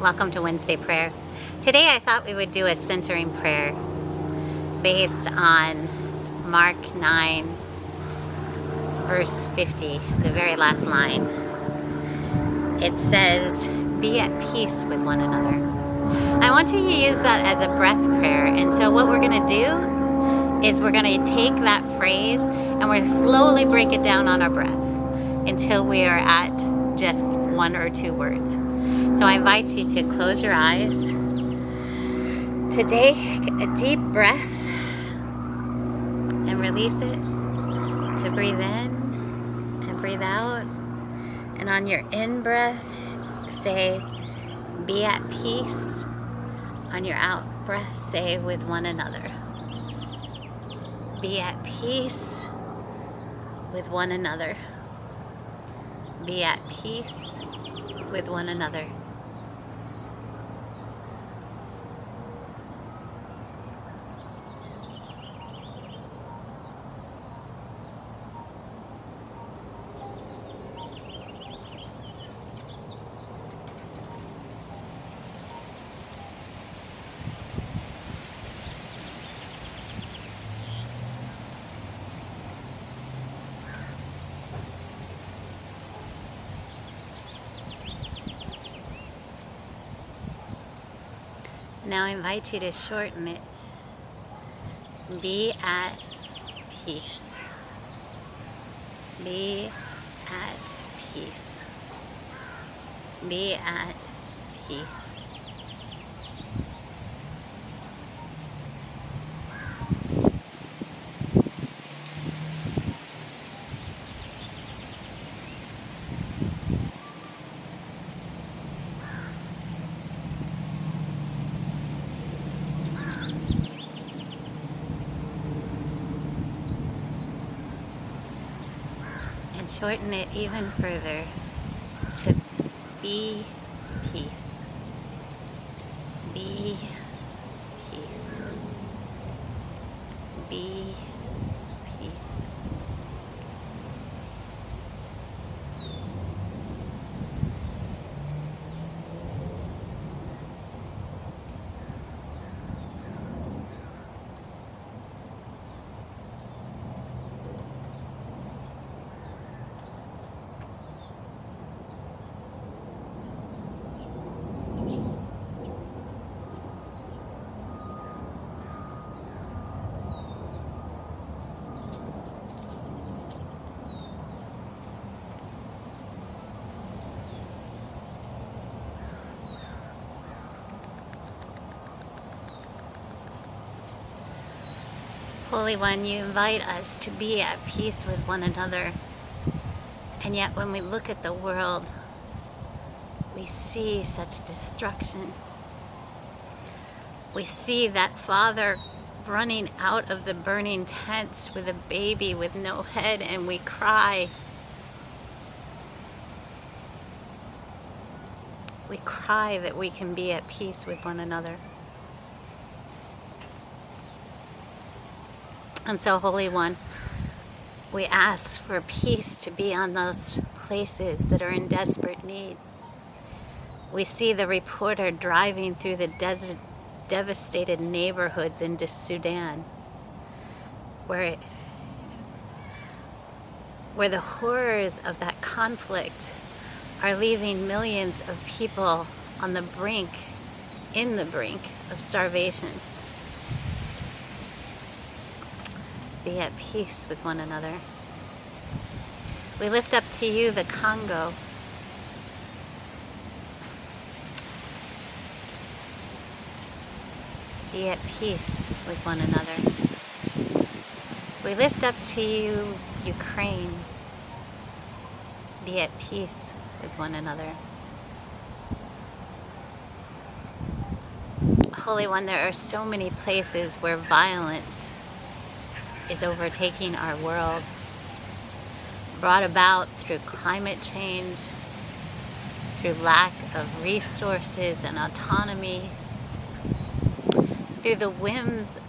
Welcome to Wednesday prayer. Today I thought we would do a centering prayer based on Mark 9 verse 50, the very last line. It says, be at peace with one another. I want you to use that as a breath prayer, and so what we're going to do is we're going to take that phrase and we're going to slowly break it down on our breath until we are at just one or two words. So I invite you to close your eyes, to take a deep breath and release it, to breathe in and breathe out. And on your in-breath, say, be at peace. On your out-breath, say, with one another. Be at peace with one another. Be at peace with one another. Now I invite you to shorten it. Be at peace. Be at peace. Be at peace. And shorten it even further to be peace. Be peace. Be peace. Holy One, you invite us to be at peace with one another. And yet when we look at the world, we see such destruction. We see that father running out of the burning tents with a baby with no head, and we cry. We cry that we can be at peace with one another. And so, Holy One, we ask for peace to be on those places that are in desperate need. We see the reporter driving through the devastated neighborhoods in Sudan, where the horrors of that conflict are leaving millions of people on the brink, in the brink of starvation. Be at peace with one another. We lift up to you the Congo. Be at peace with one another. We lift up to you Ukraine. Be at peace with one another. Holy One, there are so many places where violence is overtaking our world, brought about through climate change, through lack of resources and autonomy, through the whims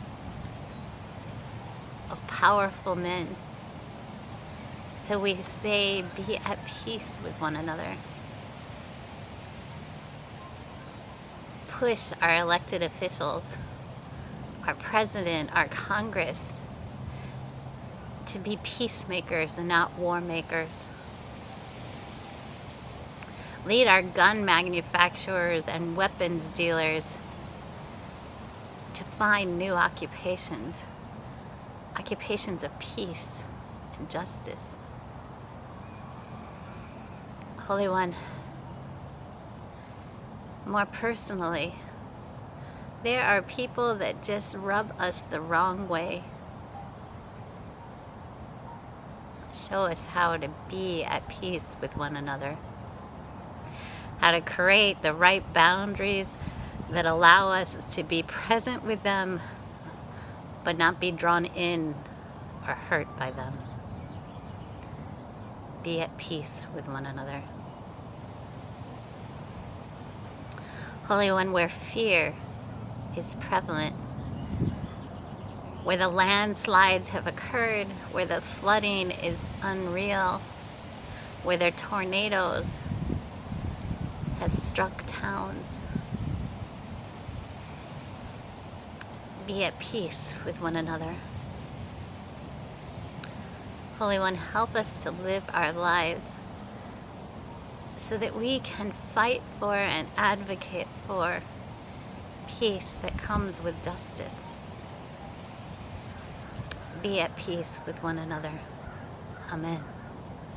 of powerful men. So we say, be at peace with one another. push our elected officials, our president, our Congress, to be peacemakers and not war makers. Lead our gun manufacturers and weapons dealers to find new occupations of peace and justice. Holy One, more personally, there are people that just rub us the wrong way. Show us how to be at peace with one another, how to create the right boundaries that allow us to be present with them, but not be drawn in or hurt by them. Be at peace with one another. Holy One, where fear is prevalent, where the landslides have occurred, where the flooding is unreal, where the tornadoes have struck towns, be at peace with one another. Holy One, help us to live our lives so that we can fight for and advocate for peace that comes with justice. Be at peace with one another. Amen.